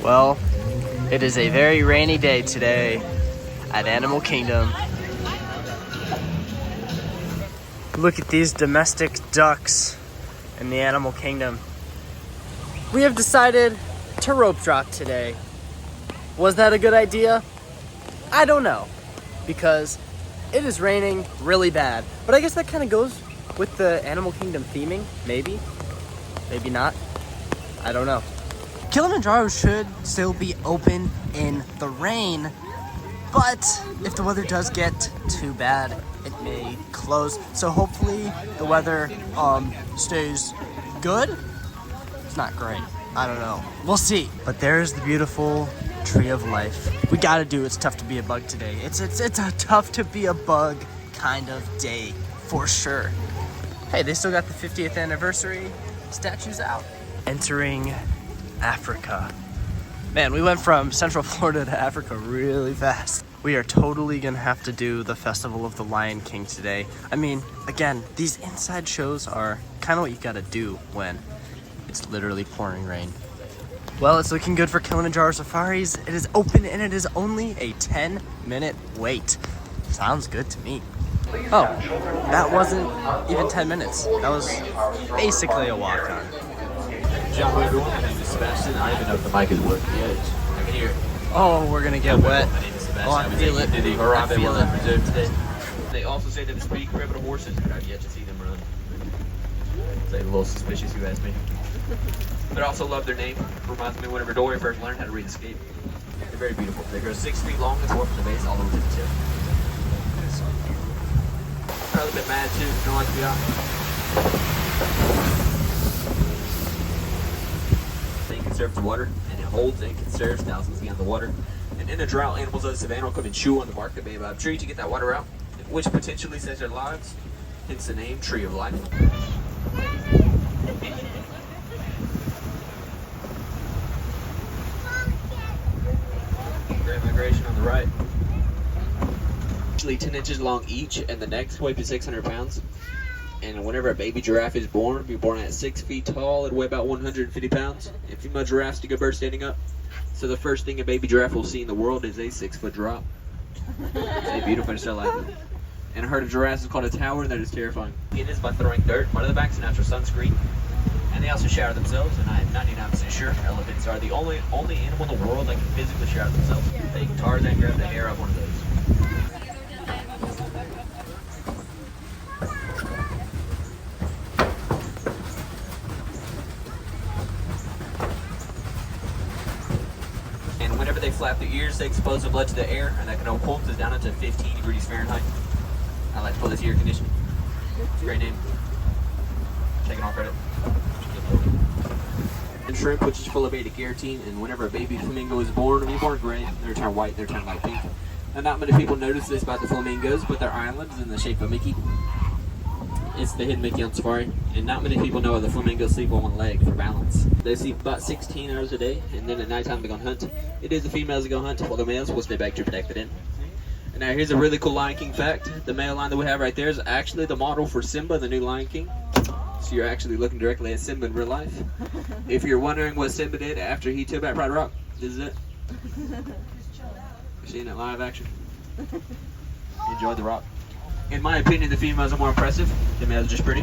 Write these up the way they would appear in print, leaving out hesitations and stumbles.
Well, it is a very rainy day today at Animal Kingdom. Look at these domestic ducks in the Animal Kingdom. We have decided to rope drop today. Was that a good idea? I don't know, because it is raining really bad. But I guess that kind of goes with the Animal Kingdom theming, maybe. Maybe not. I don't know. Kilimanjaro should still be open in the rain, but if the weather does get too bad, it may close. So hopefully the weather stays good. It's not great. I don't know. We'll see. But there's the beautiful tree of life. We gotta do It's Tough to Be a Bug today. It's a tough to be a bug kind of day for sure. Hey, they still got the 50th anniversary statues out. Entering Africa. Man, we went from Central Florida to Africa really fast. We are totally gonna have to do the Festival of the Lion King today. I mean, again, these inside shows are kind of what you gotta do when it's literally pouring rain. Well, it's looking good for Kilimanjaro Safaris. It is open and it is only a 10-minute wait. Sounds good to me. Oh, that wasn't even 10 minutes. That was basically a walk-on. John, everyone, my name is Sebastian. I don't even know if the mic is working yet. I can hear it. Oh, we're gonna get wet. My name is Sebastian. Oh, I feel it. The I feel it. Preserve today. They also say that it's pretty primitive horses, but I've yet to see them run. It's like a little suspicious, you ask me. But I also love their name. Reminds me whenever Dory first learned how to read Escape. They're very beautiful. They grow 6 feet long and 4 from the base all the way to the tip. Probably a bit mad too, don't like to be honest. Conserves water, and it holds and conserves thousands of gallons of water. And in a drought, animals of the savannah will come and chew on the bark that may above a tree to get that water out, which potentially saves their lives, hence the name Tree of Life. Great migration on the right. Actually 10 inches long each, and the necks weigh up to 600 pounds. And whenever a baby giraffe is born, it'll be born at 6 feet tall and weigh about 150 pounds. And female giraffes to give birth standing up. So the first thing a baby giraffe will see in the world is a 6-foot drop. It's a beautiful still like it. And a herd of giraffes is called a tower, and that is terrifying. It is by throwing dirt. One of the backs is natural sunscreen. And they also shower themselves, and I am 99% sure elephants are the only animal in the world that can physically shower themselves. They can Tarzan grab the hair of one of those. And whenever they flap their ears, they expose the blood to the air, and that can hold pulses down into 15 degrees Fahrenheit. I like to call this air conditioning. It's a great name. Taking all credit. And shrimp, which is full of beta carotene, and whenever a baby flamingo is born, when they're born gray, they're turned white, they're turned light pink. And not many people notice this about the flamingos, but their island is in the shape of Mickey. It's the hidden Mickey on safari, and not many people know the flamingos sleep on one leg for balance. They sleep about 16 hours a day, and then at nighttime they go hunt. It is the females that go hunt, while the males will stay back to protect the den. And now here's a really cool Lion King fact. The male lion that we have right there is actually the model for Simba, the new Lion King. So you're actually looking directly at Simba in real life. If you're wondering what Simba did after he took back Pride Rock, this is it. You're seeing it live action. Enjoy the rock. In my opinion, the females are more impressive. The males are just pretty.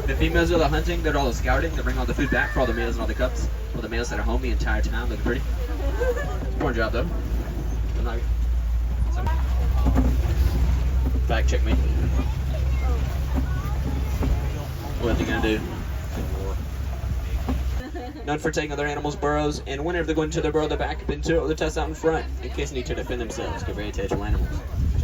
The females are the hunting, they're all the scouting, they bring all the food back for all the males and all the cubs. While the males that are home the entire time looking pretty. Important job though. I'm not... Fact check me. What's he gonna do? Known for taking other animals' burrows, and whenever they're going to their burrow, they back up into it or they test out in front in case they need to defend themselves. They're very intelligent animals.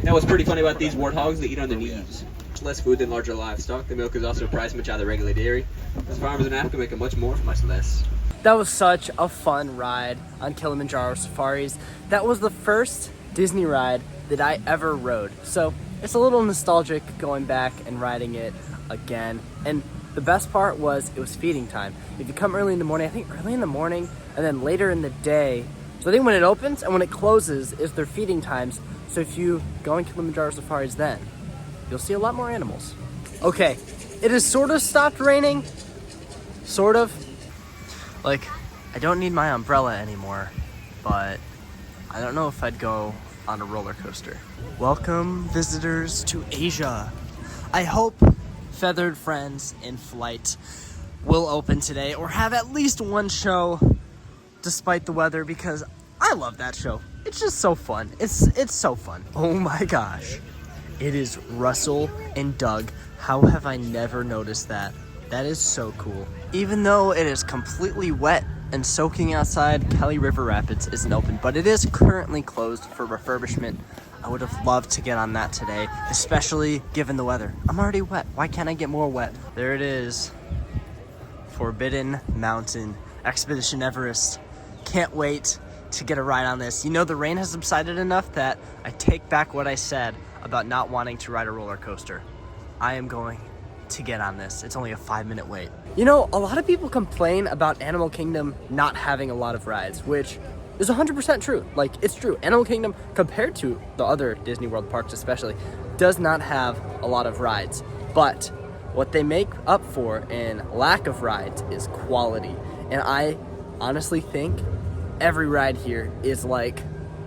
Now, what's pretty funny about these warthogs, they eat on their knees. Much less food than larger livestock. The milk is also priced much out of the regular dairy. As farmers in Africa make much more for much less. That was such a fun ride on Kilimanjaro Safaris. That was the first Disney ride that I ever rode. So it's a little nostalgic going back and riding it again. And the best part was it was feeding time. If you come early in the morning, I think early in the morning and then later in the day. So I think when it opens and when it closes is their feeding times. So if you go on Kilimanjaro Safaris then, you'll see a lot more animals. Okay, it has sort of stopped raining. Sort of. Like, I don't need my umbrella anymore, but I don't know if I'd go on a roller coaster. Welcome, visitors, to Asia. I hope Feathered Friends in Flight will open today, or have at least one show despite the weather, because I love that show. It's just so fun. It's so fun. Oh my gosh. It is Russell and Doug. How have I never noticed that? That is so cool. Even though it is completely wet and soaking outside, Kelly River Rapids isn't open, but it is currently closed for refurbishment. I would have loved to get on that today, especially given the weather. I'm already wet. Why can't I get more wet? There it is. Forbidden Mountain, Expedition Everest. Can't wait to get a ride on this. You know, the rain has subsided enough that I take back what I said about not wanting to ride a roller coaster. I am going to get on this. It's only a 5-minute wait. You know, a lot of people complain about Animal Kingdom not having a lot of rides, which is 100% true. Like, it's true. Animal Kingdom, compared to the other Disney World parks especially, does not have a lot of rides. But what they make up for in lack of rides is quality. And I honestly think every ride here is like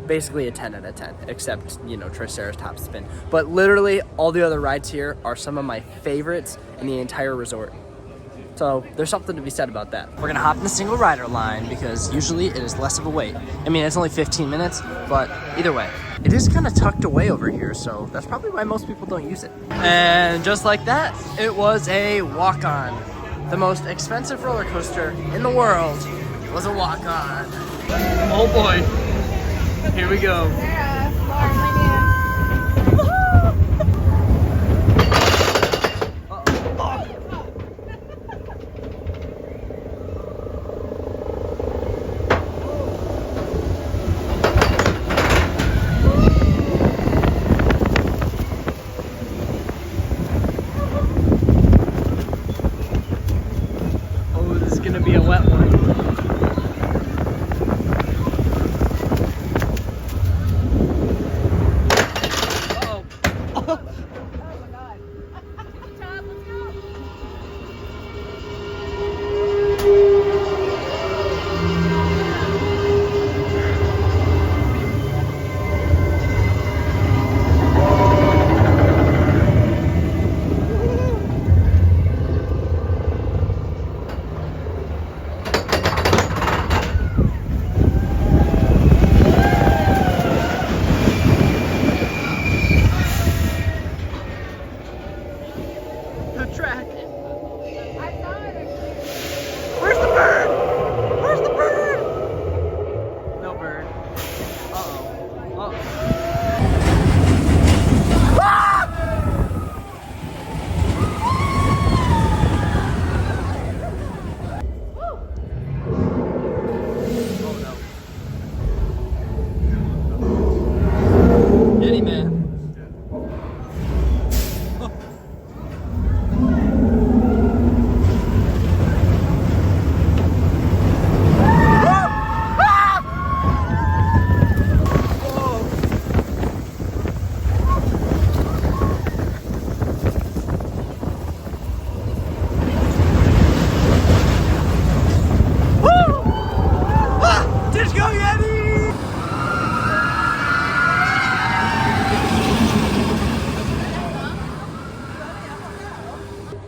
basically a 10 out of 10, except, you know, Triceratops Spin. But literally all the other rides here are some of my favorites in the entire resort. So there's something to be said about that. We're gonna hop in the single rider line because usually it is less of a wait. I mean, it's only 15 minutes, but either way, it is kind of tucked away over here, so that's probably why most people don't use it. And just like that, it was a walk-on. The most expensive roller coaster in the world was a walk-on. Oh boy. Here we go. Sarah, Lauren, my name. Oh, this is gonna be a wet one.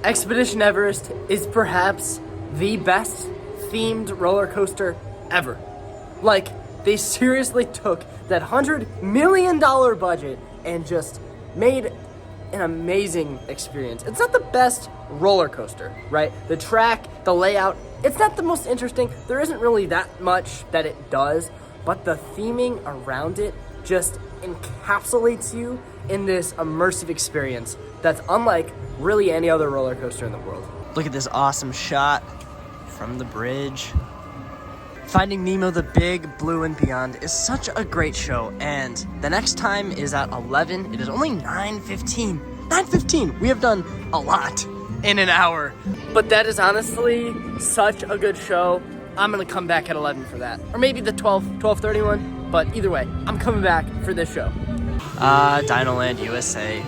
Expedition Everest is perhaps the best themed roller coaster ever. Like, they seriously took that $100 million budget and just made an amazing experience. It's not the best roller coaster, right? The track, the layout, it's not the most interesting. There isn't really that much that it does, but the theming around it just encapsulates you in this immersive experience that's unlike really any other roller coaster in the world. Look at this awesome shot from the bridge. Finding Nemo, the Big Blue and Beyond is such a great show, and the next time is at 11. It is only 9:15. 9:15! We have done a lot in an hour. But that is honestly such a good show. I'm gonna come back at 11 for that. Or maybe the 12:31, but either way, I'm coming back for this show. Dinoland U.S.A.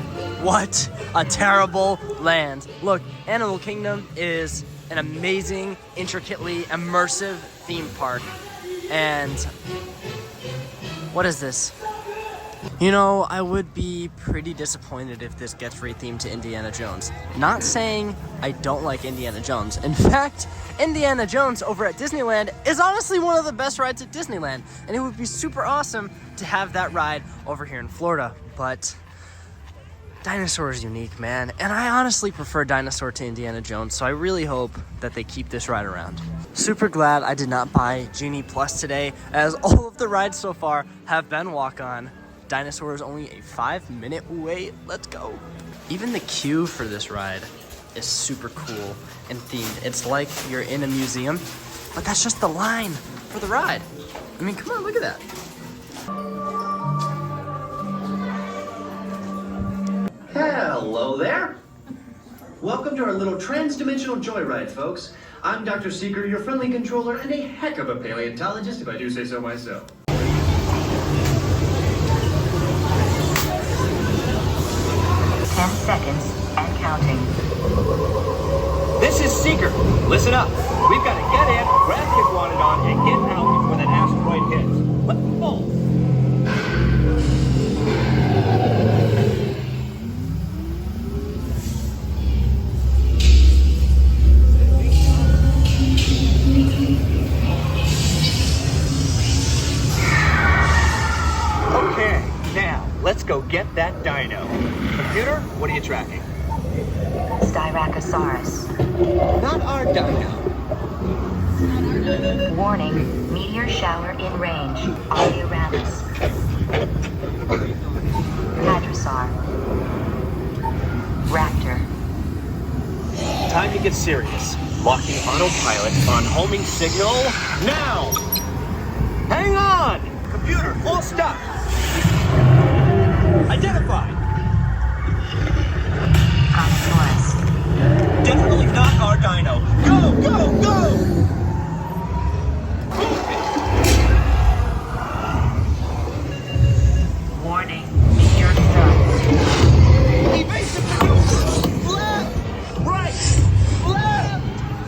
What a terrible land. Look, Animal Kingdom is an amazing, intricately immersive theme park. And what is this? You know, I would be pretty disappointed if this gets rethemed to Indiana Jones. Not saying I don't like Indiana Jones. In fact, Indiana Jones over at Disneyland is honestly one of the best rides at Disneyland. And it would be super awesome to have that ride over here in Florida. But Dinosaur is unique, man. And I honestly prefer Dinosaur to Indiana Jones, so I really hope that they keep this ride around. Super glad I did not buy Genie Plus today, as all of the rides so far have been walk-on. Dinosaur is only a 5-minute wait. Let's go. Even the queue for this ride is super cool and themed. It's like you're in a museum, but that's just the line for the ride. I mean, come on, look at that. Hello there. Welcome to our little trans-dimensional joyride, folks. I'm Dr. Seeker, your friendly controller, and a heck of a paleontologist, if I do say so myself. 10 seconds and counting. This is Seeker. Listen up. We've got to get in, grab the iguanodon, and get out before that asteroid hits. Let them fall. Okay, now let's go get that dino. Computer, what are you tracking? Styracosaurus. Not our dino. Warning, meteor shower in range. Audioramos. Hadrosaur. Raptor. Time to get serious. Locking autopilot on homing signal now. Hang on! Computer, full stop. Identify. Brontosaurus. Definitely not our dino. Go, go, go! Warning, meteor struck. Evasive maneuver! Left! Right! Left!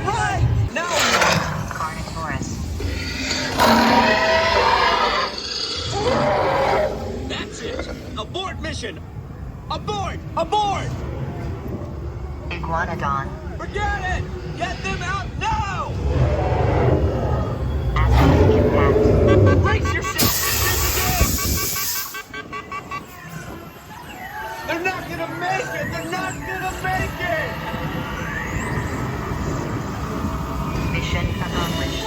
Right! Now Carnotaurus. that's it! Abort mission! Abort! Abort! Iguanodon. Forget it! Get them out now! Asteroid impact. Brace yourself! They're not gonna make it! They're not gonna make it! Mission accomplished.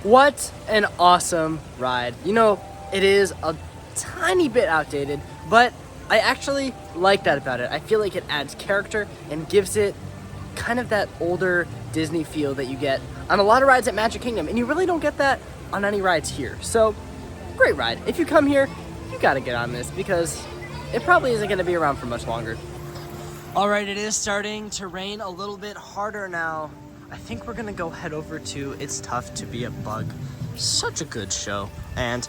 What an awesome ride. You know, it is a tiny bit outdated, but I actually like that about it. I feel like it adds character and gives it kind of that older Disney feel that you get on a lot of rides at Magic Kingdom, and you really don't get that on any rides here. So, great ride. If you come here, you gotta get on this because it probably isn't gonna be around for much longer. All right, it is starting to rain a little bit harder now. I think we're gonna go head over to It's Tough to Be a Bug. Such a good show, and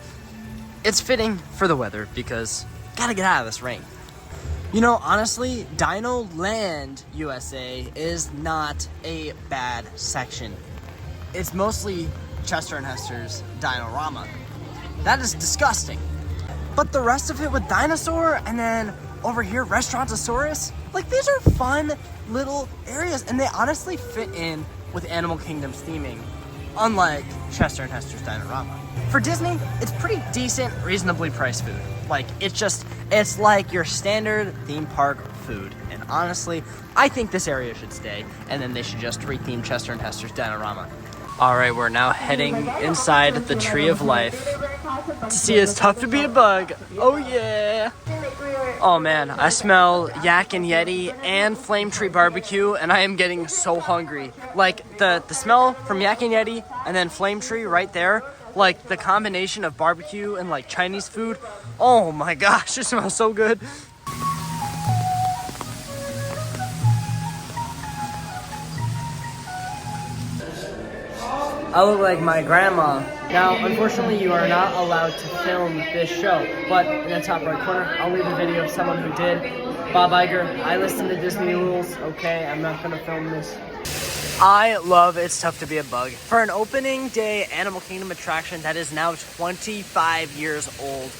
it's fitting for the weather because gotta get out of this rain. You know, honestly, Dinoland U.S.A. is not a bad section. It's mostly Chester and Hester's Dinorama. That is disgusting. But the rest of it with Dinosaur and then over here, Restaurantosaurus, like these are fun little areas and they honestly fit in with Animal Kingdom's theming, unlike Chester and Hester's Dinorama. For Disney, it's pretty decent, reasonably priced food. Like, it's like your standard theme park food. And honestly, I think this area should stay, and then they should just retheme Chester and Hester's Dinorama. All right, we're now heading inside the Tree of Life to see It's Tough to Be a Bug. Oh yeah. Oh man, I smell Yak and Yeti and Flame Tree Barbecue, and I am getting so hungry. Like, the smell from Yak and Yeti and then Flame Tree right there, like the combination of barbecue and like Chinese food, oh my gosh, it smells so good. I look like my grandma. Now, unfortunately, you are not allowed to film this show, but in the top right corner, I'll leave a video of someone who did. Bob Iger, I listen to Disney rules, okay? I'm not gonna film this. I love It's Tough to Be a Bug. For an opening day Animal Kingdom attraction that is now 25 years old,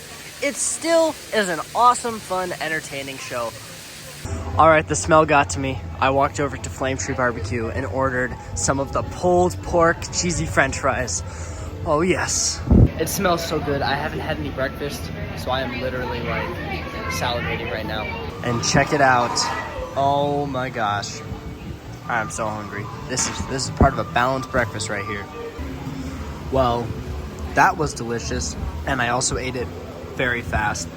it still is an awesome, fun, entertaining show. All right, the smell got to me. I walked over to Flame Tree Barbecue and ordered some of the pulled pork cheesy french fries. Oh yes. It smells so good. I haven't had any breakfast, so I am literally like salivating right now. And check it out. Oh my gosh. I'm so hungry. This is part of a balanced breakfast right here. Well, that was delicious, and I also ate it very fast.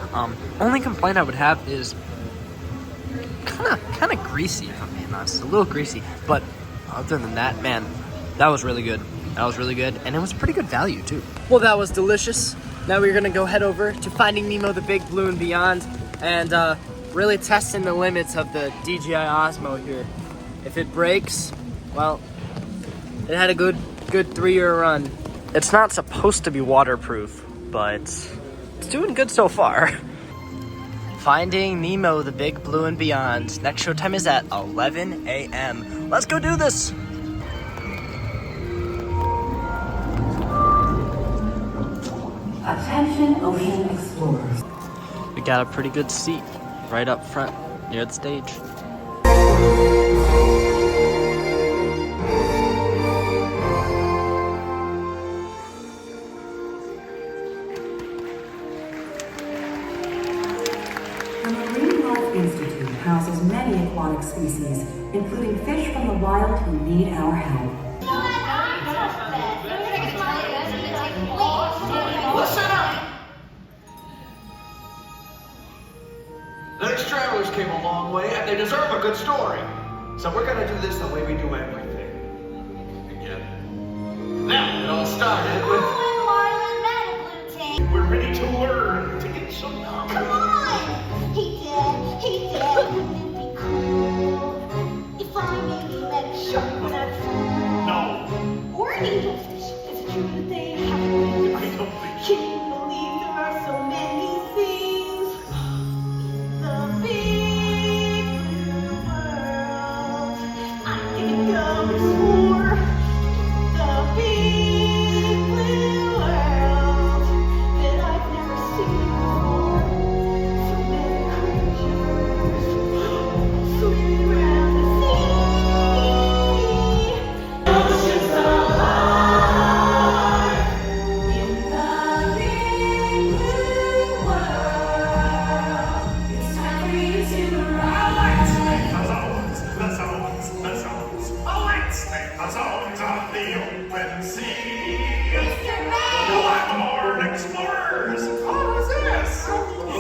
Only complaint I would have is kind of greasy, if I'm being honest. A little greasy, but other than that, man, that was really good. That was really good, and it was pretty good value too. Well, that was delicious. Now we're gonna go head over to Finding Nemo, the Big Blue and Beyond, and really testing the limits of the DJI Osmo here. If it breaks, well, it had a good 3-year run. It's not supposed to be waterproof, but it's doing good so far. Finding Nemo, the Big Blue and Beyond. Next showtime is at 11 a.m. Let's go do this. Attention ocean explorers. We got a pretty good seat right up front near the stage. The Marine Life Institute houses many aquatic species, including fish from the wild who need our help. Listen up! Those travelers came a long way and they deserve a good story. So we're gonna do this the way we do everything. Again. Now, it all started with... We're ready to learn, to get some knowledge. Come on! Hey Dad, wouldn't it be cool if I maybe met a shark when I flew? No. Or an angelfish. Is it true that they have wings? I don't think so. Can you believe there are so many things in the big blue world? I'm gonna go explore the big blue world that I've never seen before. So many creatures swimming around the sea. Oceans alive in the big blue world. It's time for you to rise. On the open sea. Mr. Ray! No, I'm more explorers. How is this?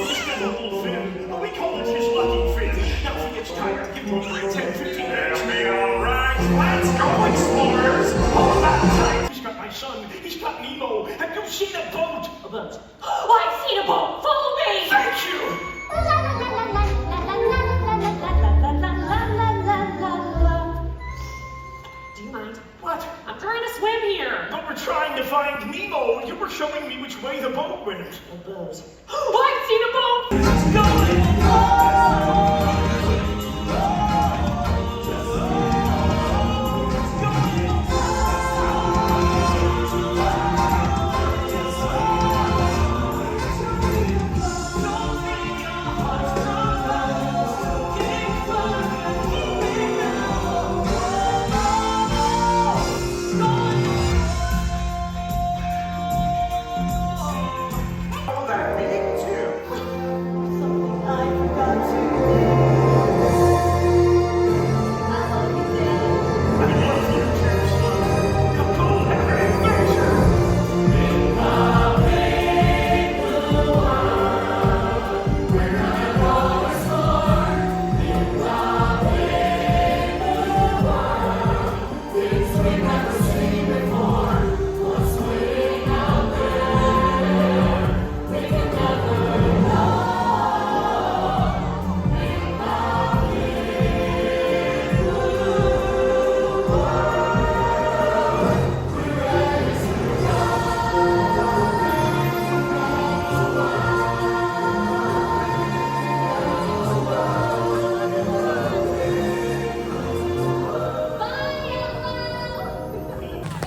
Just a little fin. We call it his lucky fin. Now if he gets tired, give him a break 10, 15 minutes. Me all right. Let's go, explorers. All that time. He's got my son. He's got Nemo. Have you seen a boat? A boat? Oh, I've seen a boat! Follow me! Thank you. Do you mind? What? I'm trying to swim here. But we're trying to find Nemo. You were showing me which way the boat went. A boat. Oh, I've seen a boat! Let's go! Oh, that big too.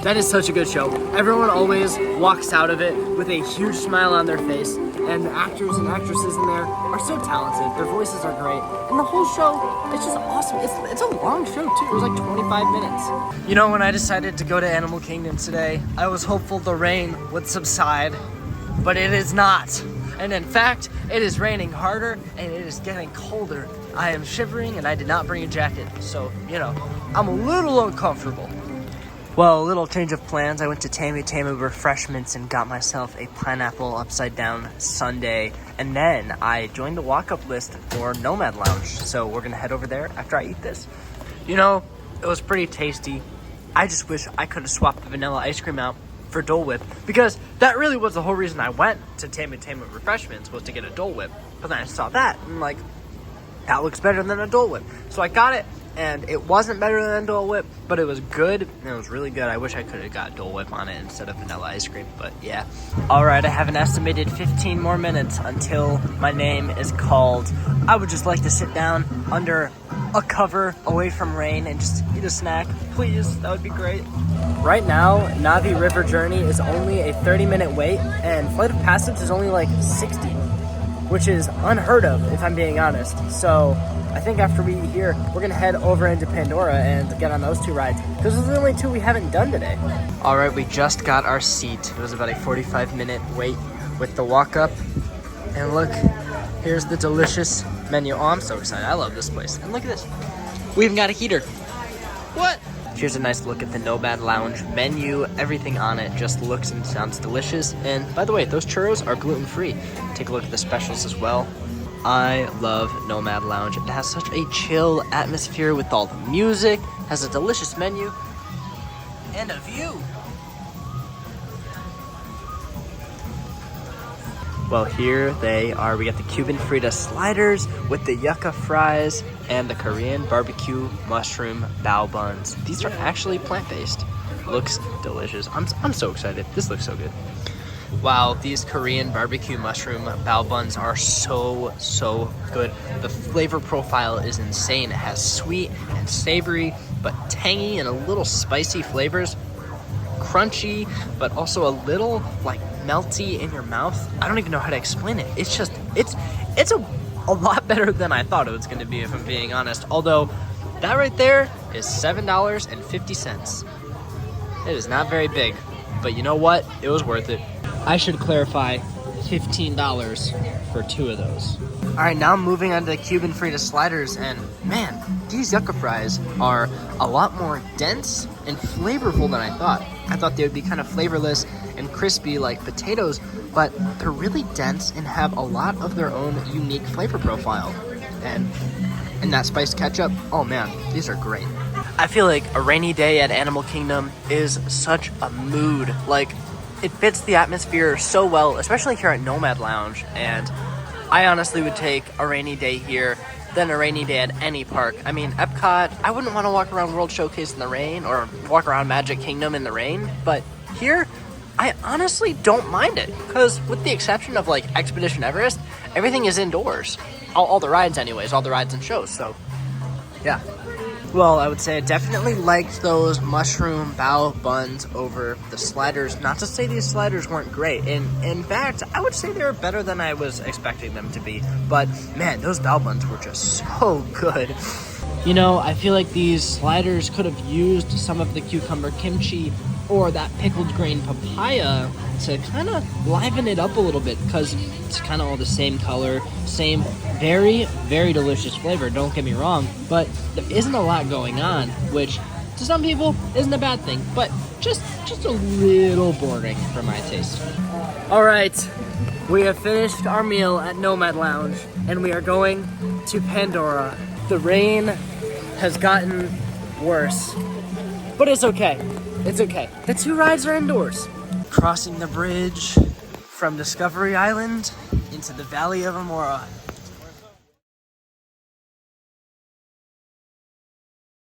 That is such a good show. Everyone always walks out of it with a huge smile on their face, and the actors and actresses in there are so talented. Their voices are great, and the whole show is just awesome. It's a long show too. It was like 25 minutes. You know, when I decided to go to Animal Kingdom today, I was hopeful the rain would subside, but it is not. And in fact, it is raining harder and it is getting colder. I am shivering and I did not bring a jacket, so, you know, I'm a little uncomfortable. Well, a little change of plans. I went to Tamu Refreshments and got myself a pineapple upside down sundae. And then I joined the walk-up list for Nomad Lounge. So we're gonna head over there after I eat this. You know, it was pretty tasty. I just wish I could have swapped the vanilla ice cream out for Dole Whip, because that really was the whole reason I went to Tamu Refreshments, was to get a Dole Whip. But then I saw that and I'm like, that looks better than a Dole Whip. So I got it. And it wasn't better than Dole Whip, but it was good, and it was really good. I wish I could have got Dole Whip on it instead of vanilla ice cream, but yeah. All right, I have an estimated 15 more minutes until my name is called. I would just like to sit down under a cover away from rain and just eat a snack. Please, that would be great. Right now, Navi River Journey is only a 30-minute wait, and Flight of Passage is only like 60, which is unheard of, if I'm being honest. So I think after we eat here, we're gonna head over into Pandora and get on those two rides, because those are the only two we haven't done today. All right, we just got our seat. It was about a 45-minute wait with the walk-up. And look, here's the delicious menu. Oh, I'm so excited. I love this place. And look at this. We even got a heater. What? Here's a nice look at the Nomad Lounge menu. Everything on it just looks and sounds delicious. And by the way, those churros are gluten-free. Take a look at the specials as well. I love Nomad Lounge. It has such a chill atmosphere with all the music, has a delicious menu, and a view. Well, here they are. We got the Cuban Frita sliders with the yucca fries and the Korean barbecue mushroom bao buns. These are actually plant-based. Looks delicious. I'm so excited. This looks so good. Wow, these Korean barbecue mushroom bao buns are so good. The flavor profile is insane. It has sweet and savory, but tangy and a little spicy flavors. Crunchy, but also a little like melty in your mouth. I don't even know how to explain it. It's just, it's a lot better than I thought it was going to be, if I'm being honest. Although, that right there is $7.50. It is not very big, but you know what? It was worth it. I should clarify, $15 for two of those. All right, now I'm moving on to the Cuban Frita sliders, and man, these yucca fries are a lot more dense and flavorful than I thought. I thought they would be kind of flavorless and crispy like potatoes, but they're really dense and have a lot of their own unique flavor profile. And that spiced ketchup, oh man, these are great. I feel like a rainy day at Animal Kingdom is such a mood. Like, it fits the atmosphere so well, especially here at Nomad Lounge, and I honestly would take a rainy day here than a rainy day at any park. I mean, Epcot, I wouldn't want to walk around World Showcase in the rain or walk around Magic Kingdom in the rain, but here, I honestly don't mind it, because with the exception of like Expedition Everest, everything is indoors. All the rides anyways, all the rides and shows, so yeah. Well, I would say I definitely liked those mushroom bao buns over the sliders. Not to say these sliders weren't great. In fact, I would say they were better than I was expecting them to be. But man, those bao buns were just so good. You know, I feel like these sliders could have used some of the cucumber kimchi or that pickled grain papaya to kind of liven it up a little bit, because it's kind of all the same color, same very, very delicious flavor, don't get me wrong, but there isn't a lot going on, which to some people isn't a bad thing, but just a little boring for my taste. All right, we have finished our meal at Nomad Lounge, and we are going to Pandora. The rain has gotten worse, but it's okay. It's okay. The two rides are indoors. Crossing the bridge from Discovery Island into the Valley of Amora.